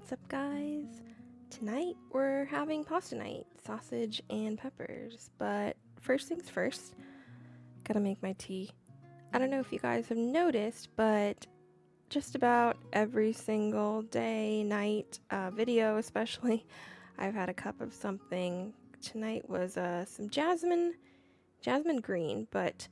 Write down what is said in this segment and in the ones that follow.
What's up, guys? Tonight we're having pasta night, sausage and peppers. But first things first, gotta make my tea. I don't know if you guys have noticed, but just about every single day, night, video especially, I've had a cup of something. Tonight was some jasmine green, but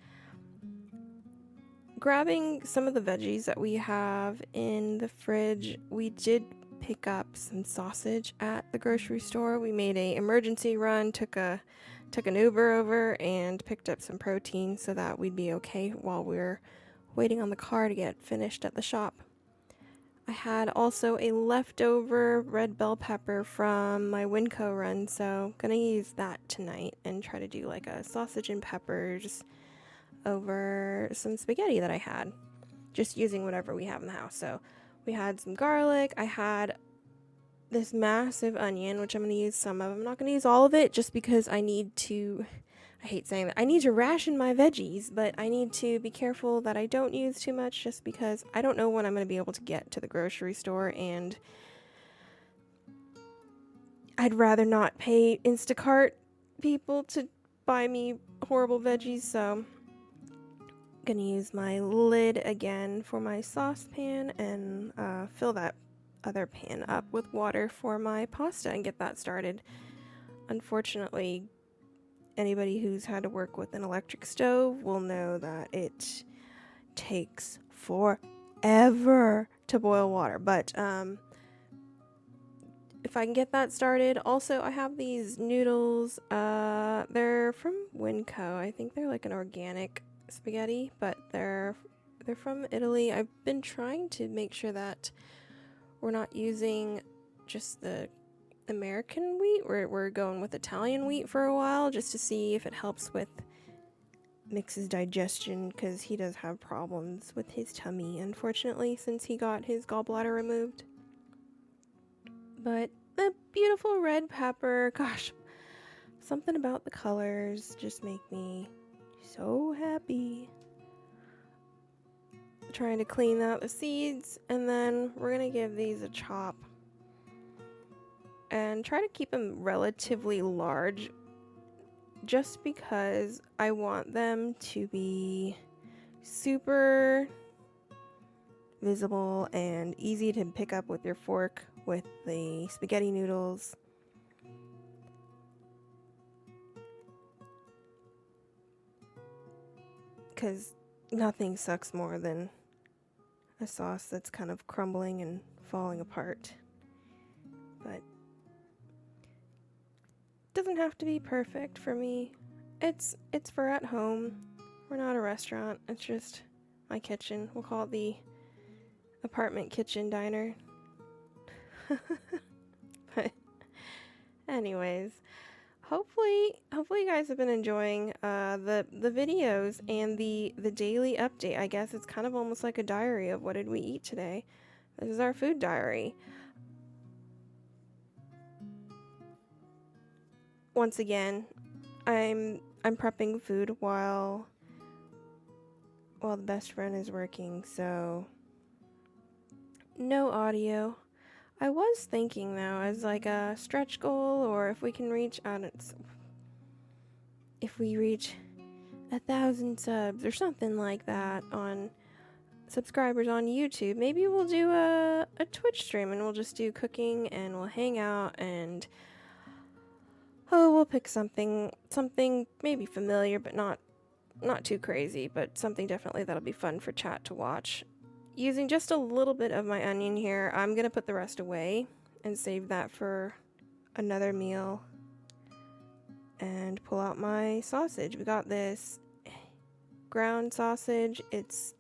grabbing some of the veggies that we have in the fridge, we did pick up some sausage at the grocery store. We made an emergency run, took an Uber over and picked up some protein so that we'd be okay while we're waiting on the car to get finished at the shop. I had also a leftover red bell pepper from my Winco run, so gonna use that tonight and try to do like a sausage and peppers over some spaghetti that I had, just using whatever we have in the house. So we had some garlic. I had this massive onion, which I'm going to use some of. I'm not going to use all of it just because I hate saying that, I need to ration my veggies, but I need to be careful that I don't use too much just because I don't know when I'm going to be able to get to the grocery store, and I'd rather not pay Instacart people to buy me horrible veggies, so gonna use my lid again for my saucepan and fill that other pan up with water for my pasta and get that started. Unfortunately, anybody who's had to work with an electric stove will know that it takes forever to boil water, but if I can get that started. Also, I have these noodles. They're from Winco. I think they're like an organic spaghetti, but they're from Italy. I've been trying to make sure that we're not using just the American wheat. We're going with Italian wheat for a while just to see if it helps with Mix's digestion, because he does have problems with his tummy, unfortunately, since he got his gallbladder removed. But the beautiful red pepper, gosh, something about the colors just make me so happy. Trying to clean out the seeds, and then we're gonna give these a chop and try to keep them relatively large just because I want them to be super visible and easy to pick up with your fork with the spaghetti noodles. Because nothing sucks more than a sauce that's kind of crumbling and falling apart. But it doesn't have to be perfect for me. It's for at home. We're not a restaurant. It's just my kitchen. We'll call it the apartment kitchen diner. But anyways, hopefully you guys have been enjoying the videos and the daily update. I guess it's kind of almost like a diary of what did we eat today. This is our food diary. Once again, I'm prepping food while the best friend is working, so no audio. I was thinking though, as like a stretch goal, or if we can reach if we reach 1,000 subs or something like that on subscribers on YouTube, maybe we'll do a Twitch stream and we'll just do cooking and we'll hang out and we'll pick something maybe familiar but not too crazy, but something definitely that'll be fun for chat to watch. Using just a little bit of my onion here, I'm gonna put the rest away and save that for another meal and pull out my sausage. We got this ground sausage. It's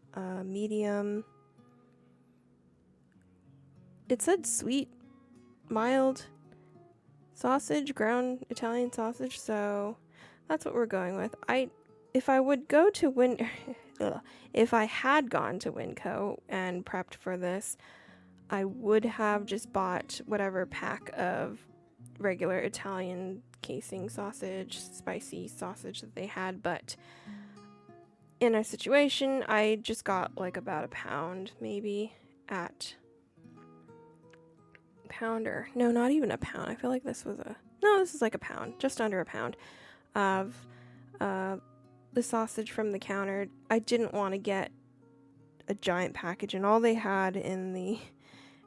medium. It said sweet, mild sausage, ground Italian sausage, so that's what we're going with. If I had gone to Winco and prepped for this, I would have just bought whatever pack of regular Italian casing sausage, spicy sausage that they had, but in our situation, I just got like about a pound maybe at pounder. No, not even a pound. I feel like this was no, this is like a pound, just under a pound of the sausage from the counter. I didn't want to get a giant package, and all they had in the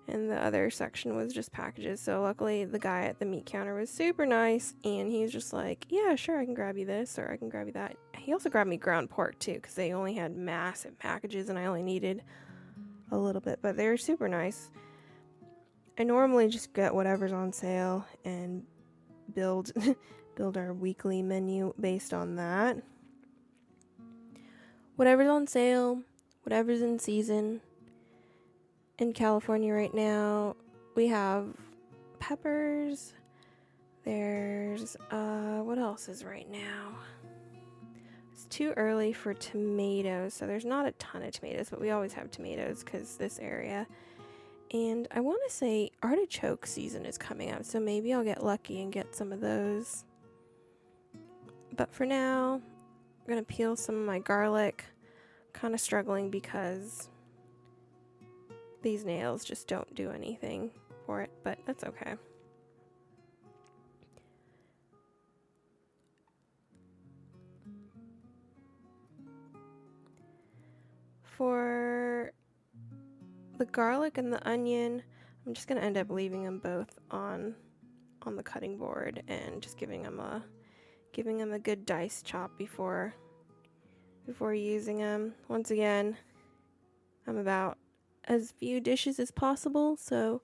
other section was just packages. So luckily the guy at the meat counter was super nice, and he was just like, yeah, sure, I can grab you this, or I can grab you that. He also grabbed me ground pork too, because they only had massive packages and I only needed a little bit, but they were super nice. I normally just get whatever's on sale and build our weekly menu based on that. Whatever's on sale, whatever's in season. In California right now, we have peppers. There's what else is right now? It's too early for tomatoes, so there's not a ton of tomatoes, but we always have tomatoes because this area. And I want to say artichoke season is coming up, so maybe I'll get lucky and get some of those. But for now, I'm going to peel some of my garlic. Kind of struggling because these nails just don't do anything for it, but that's okay. For the garlic and the onion, I'm just going to end up leaving them both on the cutting board and just giving them a good dice chop before using them. Once again, I'm about as few dishes as possible, so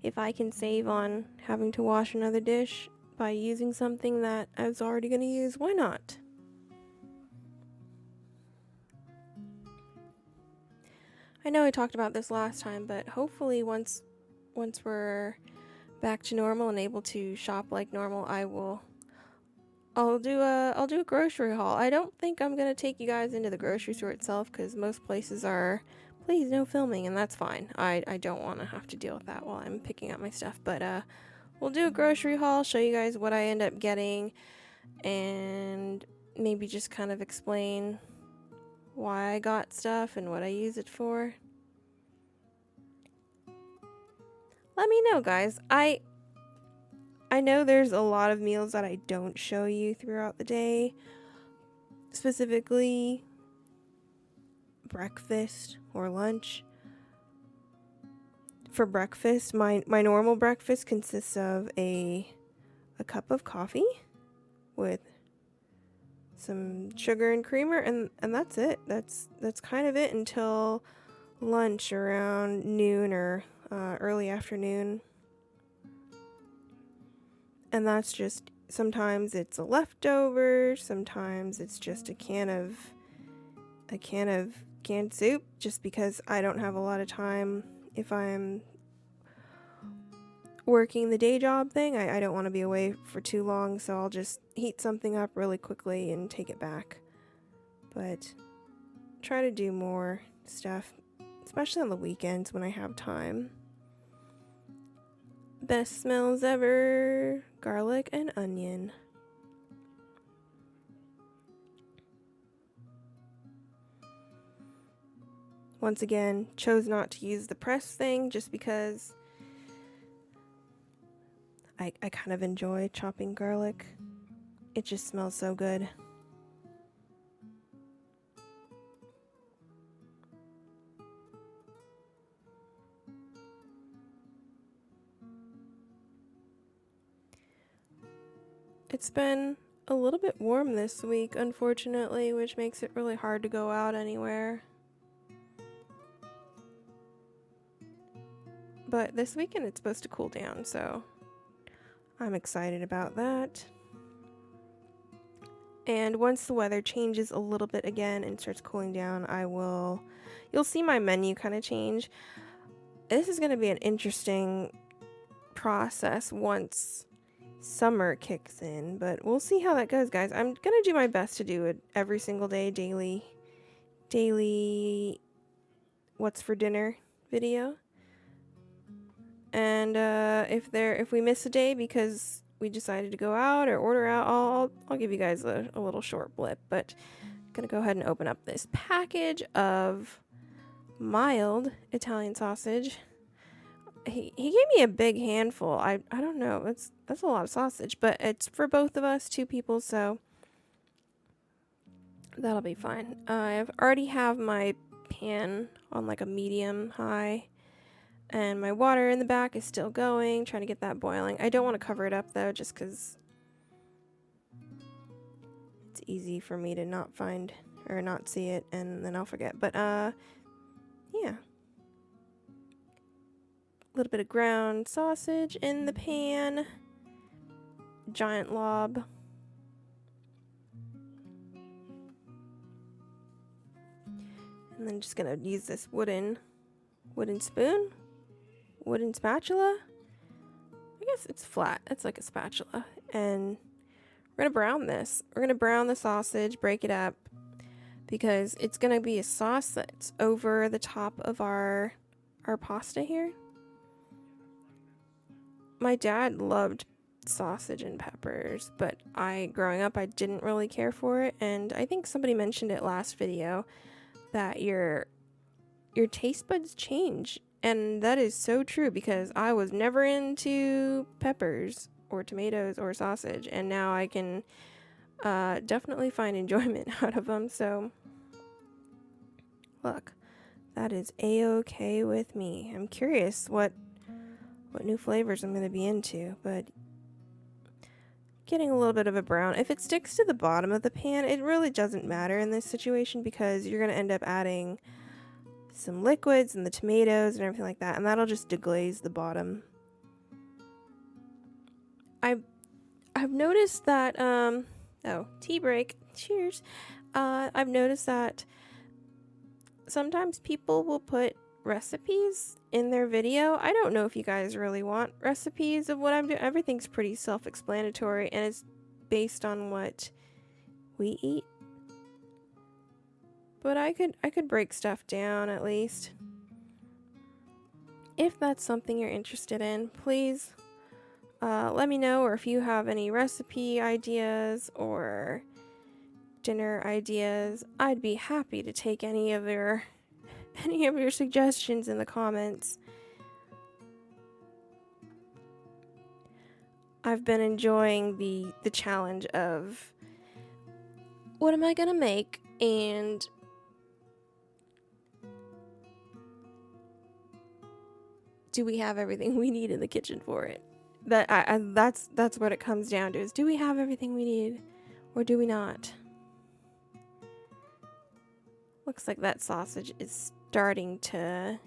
if I can save on having to wash another dish by using something that I was already going to use, why not? I know I talked about this last time, but hopefully once we're back to normal and able to shop like normal, I'll do a grocery haul. I don't think I'm gonna take you guys into the grocery store itself because most places are, please no filming, and that's fine. I don't want to have to deal with that while I'm picking up my stuff. But we'll do a grocery haul, show you guys what I end up getting, and maybe just kind of explain why I got stuff and what I use it for. Let me know, guys. I know there's a lot of meals that I don't show you throughout the day, specifically breakfast or lunch. For breakfast, my normal breakfast consists of a cup of coffee with some sugar and creamer, and that's it. That's kind of it until lunch around noon or early afternoon. And that's just, sometimes it's a leftover, sometimes it's just a can of canned soup, just because I don't have a lot of time if I'm working the day job thing. I don't want to be away for too long, so I'll just heat something up really quickly and take it back. But try to do more stuff, especially on the weekends when I have time. Best smells ever, garlic and onion. Once again, chose not to use the press thing just because I kind of enjoy chopping garlic. It just smells so good. It's been a little bit warm this week, unfortunately, which makes it really hard to go out anywhere. But this weekend it's supposed to cool down, so I'm excited about that. And once the weather changes a little bit again and starts cooling down, you'll see my menu kind of change. This is going to be an interesting process once summer kicks in, but we'll see how that goes, guys. I'm going to do my best to do it every single day, daily what's for dinner video. And if we miss a day because we decided to go out or order out, I'll give you guys a little short blip. But I'm gonna go ahead and open up this package of mild Italian sausage. he gave me a big handful. I don't know. That's a lot of sausage, but it's for both of us, 2 people, so that'll be fine. I've already have my pan on like a medium high, and my water in the back is still going, trying to get that boiling. I don't want to cover it up though, just because it's easy for me to not find or not see it, and then I'll forget. But yeah, a little bit of ground sausage in the pan, giant lob. And then just gonna use this wooden spoon, wooden spatula. I guess it's flat. It's like a spatula. And we're gonna brown this. We're gonna brown the sausage, break it up, because it's gonna be a sauce that's over the top of our pasta here. My dad loved sausage and peppers, but growing up, I didn't really care for it. And I think somebody mentioned it last video, that your taste buds change, and that is so true, because I was never into peppers or tomatoes or sausage, and now I can definitely find enjoyment out of them. So look, that is a-okay with me. I'm curious what new flavors I'm going to be into, but getting a little bit of a brown. If it sticks to the bottom of the pan, it really doesn't matter in this situation, because you're going to end up adding some liquids and the tomatoes and everything like that, and that'll just deglaze the bottom. I've noticed that tea break. Cheers. I've noticed that sometimes people will put recipes in their video. I don't know if you guys really want recipes of what I'm doing. Everything's pretty self-explanatory, and it's based on what we eat. But I could break stuff down at least. If that's something you're interested in, please let me know, or if you have any recipe ideas or dinner ideas, I'd be happy to take any of your suggestions in the comments. I've been enjoying the challenge of what am I gonna make, and do we have everything we need in the kitchen for it? That's what it comes down to, is do we have everything we need, or do we not? Looks like that sausage is starting to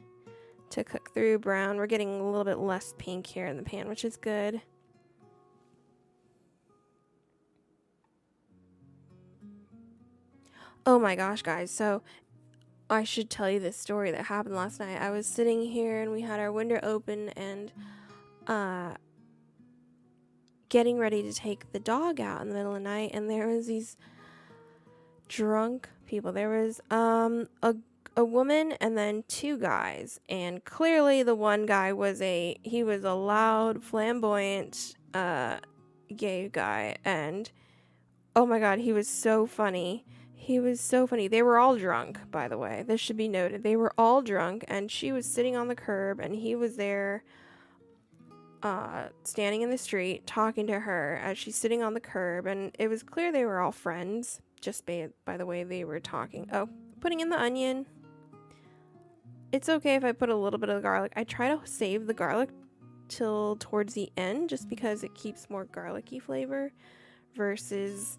cook through brown. We're getting a little bit less pink here in the pan, which is good. Oh my gosh, guys. So I should tell you this story that happened last night. I was sitting here and we had our window open and getting ready to take the dog out in the middle of the night, and there was these drunk people. There was a woman and then 2 guys, and clearly the one guy was a loud, flamboyant gay guy, and oh my god, he was so funny. He was so funny. They were all drunk, by the way. This should be noted. They were all drunk, and she was sitting on the curb, and he was there standing in the street talking to her as she's sitting on the curb, and it was clear they were all friends, just by the way they were talking. Oh, putting in the onion. It's okay if I put a little bit of garlic. I try to save the garlic till towards the end, just because it keeps more garlicky flavor versus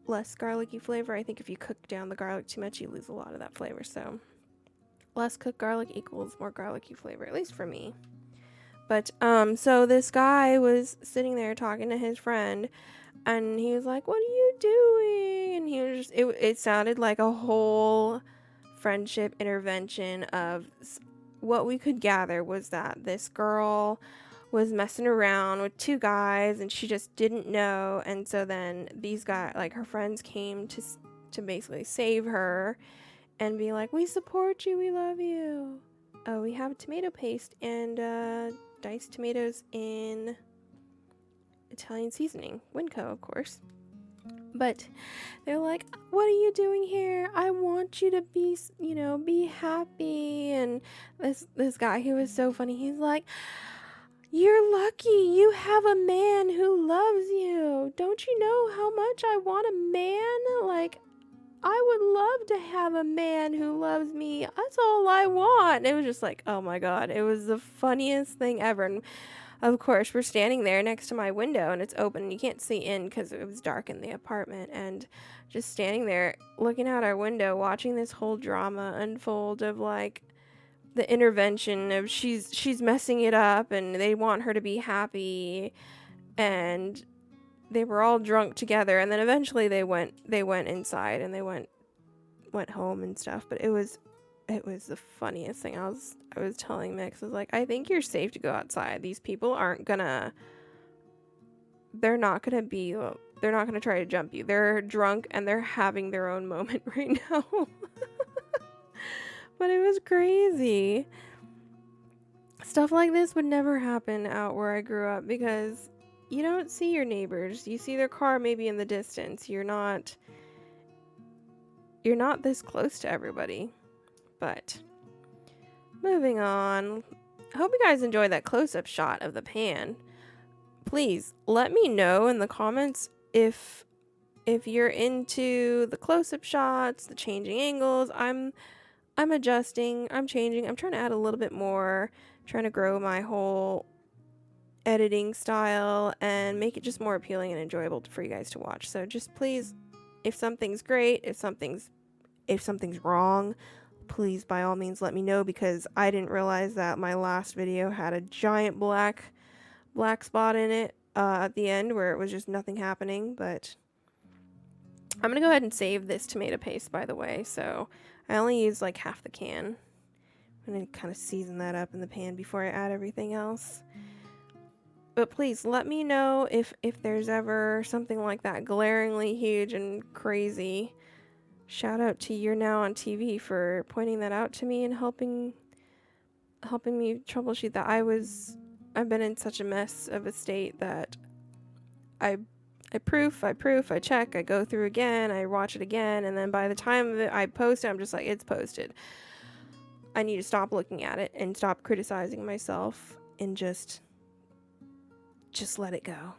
less garlicky flavor. I think if you cook down the garlic too much, you lose a lot of that flavor. So less cooked garlic equals more garlicky flavor, at least for me. But so this guy was sitting there talking to his friend, and he was like, "What are you doing?" And he was just, it sounded like a whole friendship intervention. Of what we could gather was that this girl was messing around with 2 guys, and she just didn't know. And so then these guys, like her friends, came to basically save her and be like, "We support you, we love you. Oh, we have tomato paste and diced tomatoes in Italian seasoning, Winco, of course." But they're like, what are you doing here? I want you to be, be happy. And this guy, he was so funny. He's like, you're lucky you have a man who loves you. Don't you know how much I want a man? Like, I would love to have a man who loves me. That's all I want. And it was just like, oh my God. It was the funniest thing ever. And of course, we're standing there next to my window and it's open. You can't see in because it was dark in the apartment. And just standing there looking out our window, watching this whole drama unfold of like the intervention of she's messing it up and they want her to be happy, and they were all drunk together, and then eventually they went inside and they went home and stuff. But it was the funniest thing. I was telling Mix, I was like, I think you're safe to go outside. These people they're not gonna try to jump you. They're drunk and they're having their own moment right now. But it was crazy. Stuff like this would never happen out where I grew up because you don't see your neighbors. You see their car maybe in the distance. You're not this close to everybody. But moving on. I hope you guys enjoyed that close-up shot of the pan. Please let me know in the comments if you're into the close-up shots, the changing angles. I'm adjusting, I'm changing, I'm trying to add a little bit more, trying to grow my whole editing style and make it just more appealing and enjoyable for you guys to watch. So just please, if something's great, if something's wrong, please by all means let me know, because I didn't realize that my last video had a giant black spot in it at the end where it was just nothing happening. But I'm gonna go ahead and save this tomato paste, by the way, so I only use like half the can. I'm going to kind of season that up in the pan before I add everything else. But please let me know if there's ever something like that glaringly huge and crazy. Shout out to You're Now on TV for pointing that out to me and helping me troubleshoot that. I've been in such a mess of a state that I proof, I check, I go through again, I watch it again, and then by the time that I post it, I'm just like, it's posted. I need to stop looking at it and stop criticizing myself and just let it go.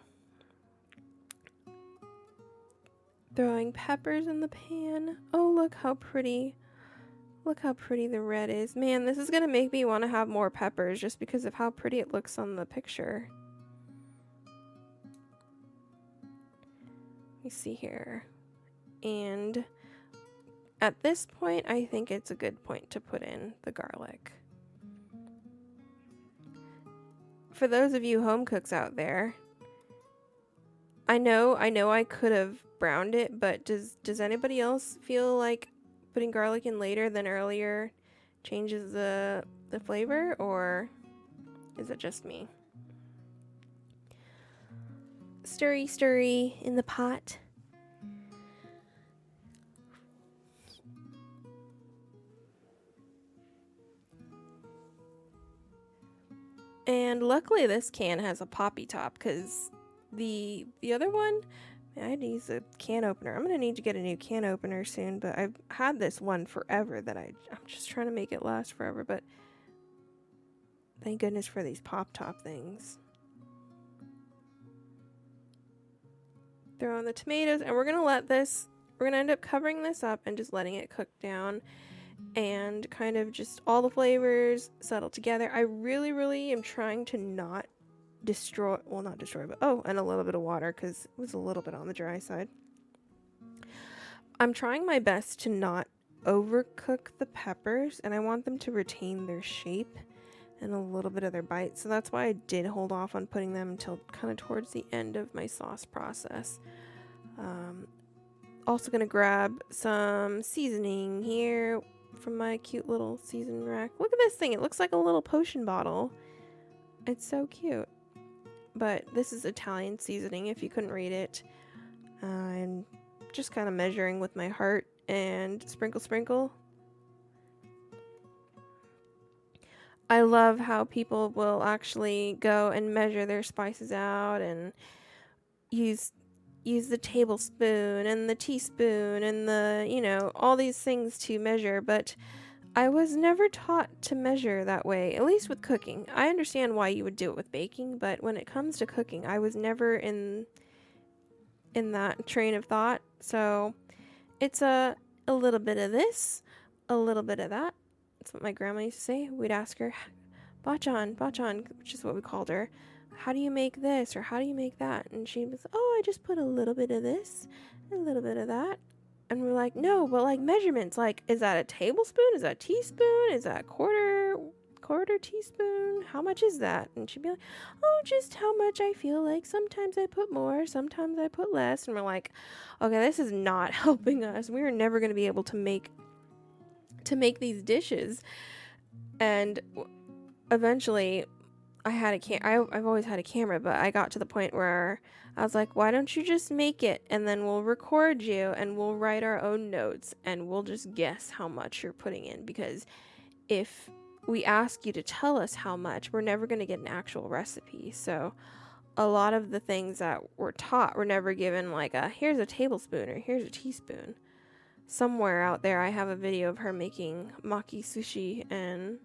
Throwing peppers in the pan. Oh, look how pretty. Look how pretty the red is. Man, this is going to make me want to have more peppers just because of how pretty it looks on the picture. Let me see here. And at this point, I think it's a good point to put in the garlic. For those of you home cooks out there, I know I could have browned it, but does anybody else feel like putting garlic in later than earlier changes the flavor, or is it just me? Stirry in the pot. And luckily this can has a poppy top, because the other one, I had to use a can opener. I'm going to need to get a new can opener soon, but I've had this one forever that I'm just trying to make it last forever, but thank goodness for these pop top things. Throw in the tomatoes, and we're going to end up covering this up and just letting it cook down and kind of just all the flavors settle together. I really am trying to not destroy, well, not destroy, but and a little bit of water because it was a little bit on the dry side. I'm trying my best to not overcook the peppers, and I want them to retain their shape and a little bit of their bite. So that's why I did hold off on putting them until kind of towards the end of my sauce process. Also gonna grab some seasoning here from my cute little seasoning rack. Look at this thing. It looks like a little potion bottle. It's so cute. But this is Italian seasoning, if you couldn't read it. I'm just kind of measuring with my heart and sprinkle. I love how people will actually go and measure their spices out and use use the tablespoon and the teaspoon and the, all these things to measure, but I was never taught to measure that way, at least with cooking. I understand why you would do it with baking, but when it comes to cooking, I was never in that train of thought. So it's a little bit of this, a little bit of that. That's what my grandma used to say. We'd ask her, Bachan, which is what we called her. How do you make this or how do you make that? And she was, oh, I just put a little bit of this, a little bit of that. And we're like, no, but like measurements, like, is that a tablespoon? Is that a teaspoon? Is that quarter teaspoon? How much is that? And she'd be like, oh, just how much I feel like. Sometimes I put more, sometimes I put less. And we're like, okay, this is not helping us. We're never going to be able to make these dishes. And eventually I've always had a camera, but I got to the point where I was like, why don't you just make it and then we'll record you and we'll write our own notes and we'll just guess how much you're putting in, because if we ask you to tell us how much, we're never going to get an actual recipe. So a lot of the things that we're taught, we're never given like here's a tablespoon or here's a teaspoon. Somewhere out there I have a video of her making maki sushi and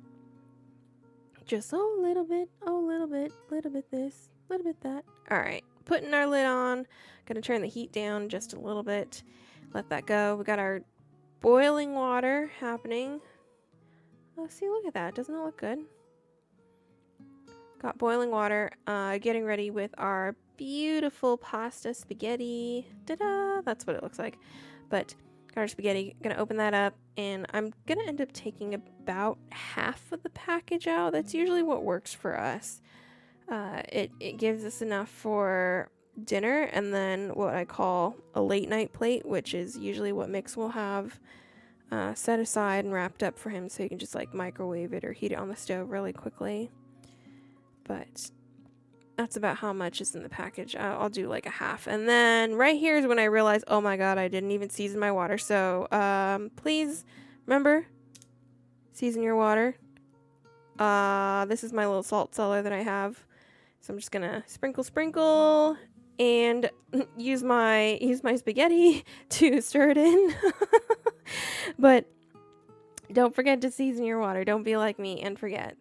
just little bit this, little bit that. All right, putting our lid on. Gonna turn the heat down just a little bit. Let that go. We got our boiling water happening. Oh, see, look at that. Doesn't that look good? Got boiling water. Getting ready with our beautiful pasta spaghetti. Ta-da! That's what it looks like. But got our spaghetti. Gonna open that up, and I'm gonna end up taking about half of the package out. That's usually what works for us. It gives us enough for dinner, and then what I call a late night plate, which is usually what Mix will have set aside and wrapped up for him, so you can just like microwave it or heat it on the stove really quickly. But that's about how much is in the package. I'll do like a half. And then right here is when I realized, oh my god, I didn't even season my water. So please remember, season your water. This is my little salt cellar that I have. So I'm just gonna sprinkle and use my spaghetti to stir it in. But don't forget to season your water. Don't be like me and forget.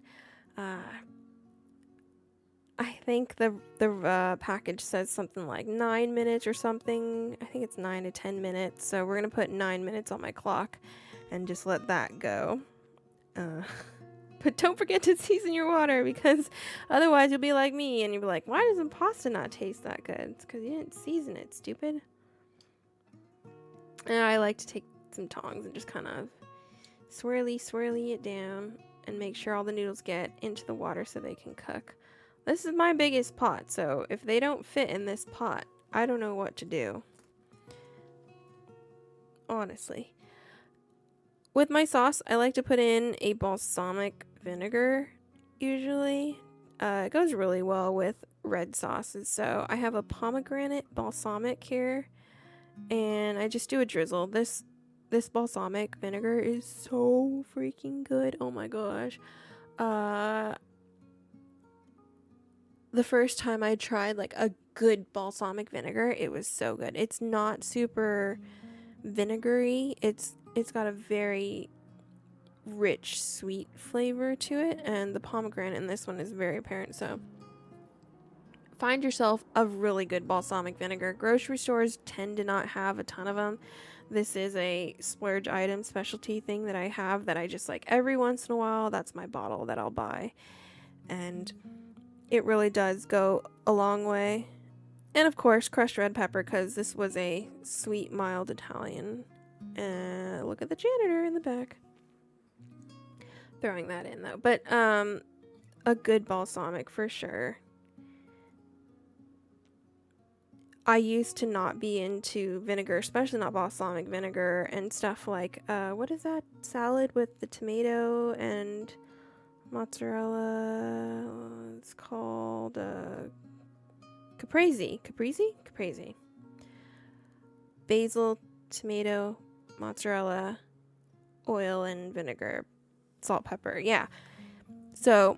I think the package says something like 9 minutes or something. I think it's 9 to 10 minutes. So we're going to put 9 minutes on my clock and just let that go. But don't forget to season your water, because otherwise you'll be like me and you'll be like, why does the pasta not taste that good? It's because you didn't season it, stupid. And I like to take some tongs and just kind of swirly it down and make sure all the noodles get into the water so they can cook. This is my biggest pot, so if they don't fit in this pot, I don't know what to do. Honestly. With my sauce, I like to put in a balsamic vinegar, usually. It goes really well with red sauces, so I have a pomegranate balsamic here, and I just do a drizzle. This balsamic vinegar is so freaking good. Oh my gosh. The first time I tried like a good balsamic vinegar, it was so good. It's not super vinegary. It's got a very rich, sweet flavor to it, and the pomegranate in this one is very apparent. So find yourself a really good balsamic vinegar. Grocery stores tend to not have a ton of them. This is a splurge item, specialty thing that I have that I just like every once in a while. That's my bottle that I'll buy. And it really does go a long way. And of course, crushed red pepper, because this was a sweet, mild Italian. Look at the janitor in the back. Throwing that in though. But a good balsamic for sure. I used to not be into vinegar, especially not balsamic vinegar and stuff like, what is that salad with the tomato and mozzarella? It's called caprese. Basil, tomato, mozzarella, oil, and vinegar, salt, pepper. Yeah. So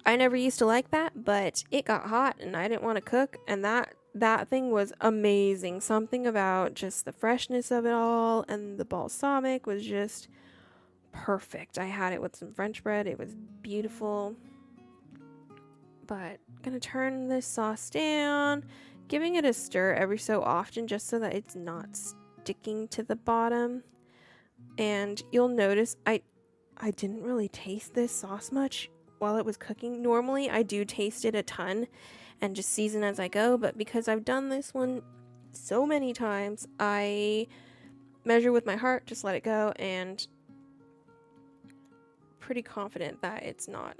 I never used to like that, but it got hot and I didn't want to cook, and that that thing was amazing. Something about just the freshness of it all and the balsamic was just perfect. I had it with some French bread. It was beautiful. But gonna turn this sauce down, giving it a stir every so often just so that it's not sticking to the bottom. And you'll notice I didn't really taste this sauce much while it was cooking. Normally I do taste it a ton and just season as I go, but because I've done this one so many times, I measure with my heart, just let it go, and pretty confident that it's not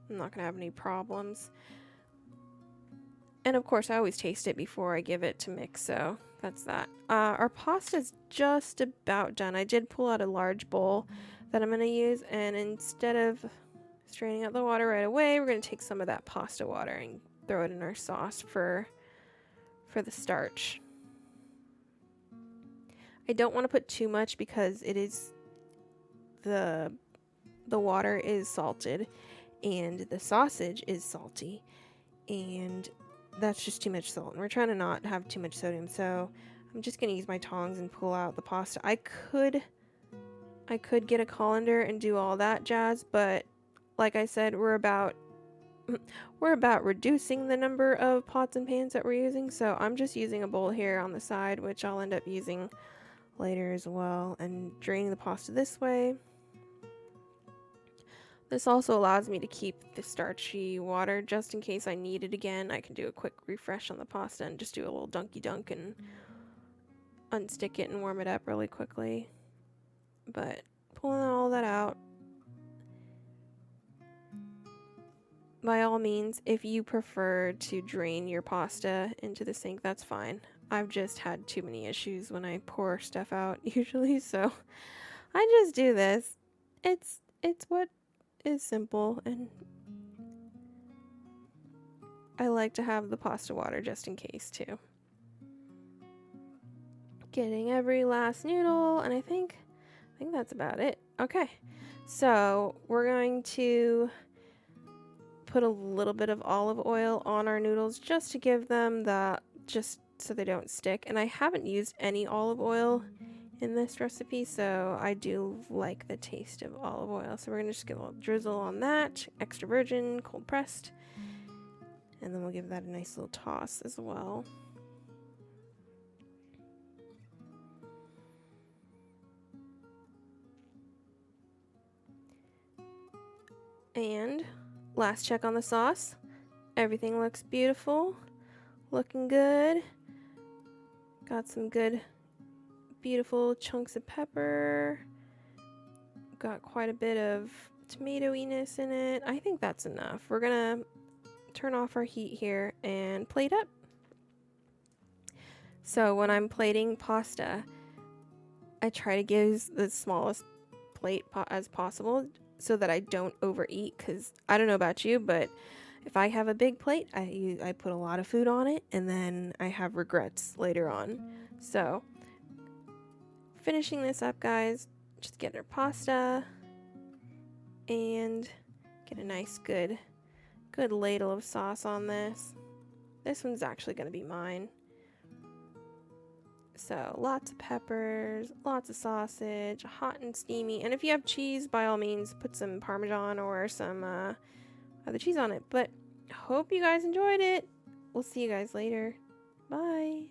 I'm not gonna have any problems. And of course I always taste it before I give it to mix, so that's that. Our pasta's just about done. I did pull out a large bowl that I'm gonna use, and instead of straining out the water right away, we're gonna take some of that pasta water and throw it in our sauce for the starch. I don't want to put too much because it is the water is salted and the sausage is salty, and that's just too much salt, and we're trying to not have too much sodium, so I'm just gonna use my tongs and pull out the pasta. I could get a colander and do all that jazz, but like I said, we're about reducing the number of pots and pans that we're using, so I'm just using a bowl here on the side, which I'll end up using later as well, and draining the pasta this way. This also allows me to keep the starchy water just in case I need it again. I can do a quick refresh on the pasta and just do a little dunky dunk and unstick it and warm it up really quickly. But pulling all that out, by all means, if you prefer to drain your pasta into the sink, that's fine. I've just had too many issues when I pour stuff out usually, so I just do this. It's what is simple, and I like to have the pasta water just in case too. Getting every last noodle, and I think that's about it. Okay, so we're going to put a little bit of olive oil on our noodles just to give them just so they don't stick. And I haven't used any olive oil in this recipe, so I do like the taste of olive oil. So we're gonna just get a little drizzle on that, extra virgin, cold pressed, and then we'll give that a nice little toss as well. And last check on the sauce. Everything looks beautiful, looking good. Got some good, beautiful chunks of pepper. Got quite a bit of tomatoiness in it. I think that's enough. We're gonna turn off our heat here and plate up. So when I'm plating pasta, I try to give the smallest plate as possible so that I don't overeat, because I don't know about you, but if I have a big plate, I put a lot of food on it, and then I have regrets later on. So finishing this up, guys, just get our pasta and get a nice good ladle of sauce on this. This one's actually going to be mine. So lots of peppers, lots of sausage, hot and steamy. And if you have cheese, by all means, put some Parmesan or some other cheese on it. But hope you guys enjoyed it. We'll see you guys later. Bye.